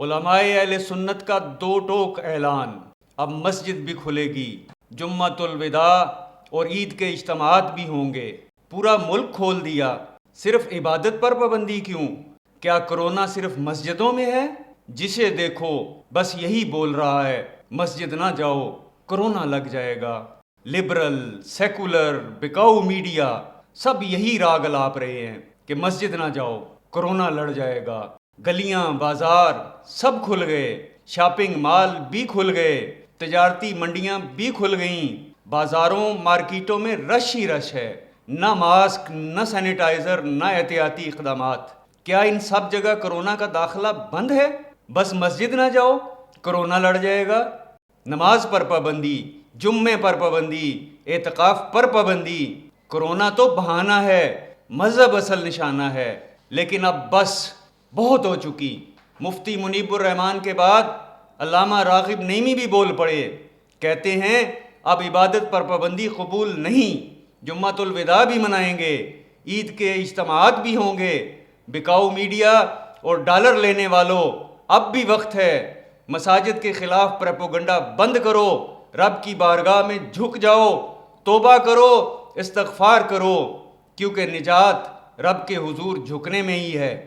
علماء اہل سنت کا دو ٹوک اعلان، اب مسجد بھی کھلے گی، جمعۃ الوداع اور عید کے اجتماعات بھی ہوں گے۔ پورا ملک کھول دیا، صرف عبادت پر پابندی کیوں؟ کیا کرونا صرف مسجدوں میں ہے؟ جسے دیکھو بس یہی بول رہا ہے، مسجد نہ جاؤ کرونا لگ جائے گا۔ لبرل، سیکولر، بکاؤ میڈیا سب یہی راگ الاپ رہے ہیں کہ مسجد نہ جاؤ کرونا لڑ جائے گا۔ گلیاں بازار سب کھل گئے، شاپنگ مال بھی کھل گئے، تجارتی منڈیاں بھی کھل گئیں، بازاروں مارکیٹوں میں رش ہی رش ہے، نہ ماسک نہ سینیٹائزر نہ احتیاطی اقدامات۔ کیا ان سب جگہ کرونا کا داخلہ بند ہے؟ بس مسجد نہ جاؤ کرونا لڑ جائے گا۔ نماز پر پابندی، جمعے پر پابندی، اعتکاف پر پابندی۔ کرونا تو بہانہ ہے، مذہب اصل نشانہ ہے۔ لیکن اب بس بہت ہو چکی۔ مفتی منیب الرحمان کے بعد علامہ راغب نعیمی بھی بول پڑے، کہتے ہیں اب عبادت پر پابندی قبول نہیں، جمعۃ الوداع بھی منائیں گے، عید کے اجتماعات بھی ہوں گے۔ بکاؤ میڈیا اور ڈالر لینے والوں، اب بھی وقت ہے، مساجد کے خلاف پروپیگنڈا بند کرو، رب کی بارگاہ میں جھک جاؤ، توبہ کرو، استغفار کرو، کیونکہ نجات رب کے حضور جھکنے میں ہی ہے۔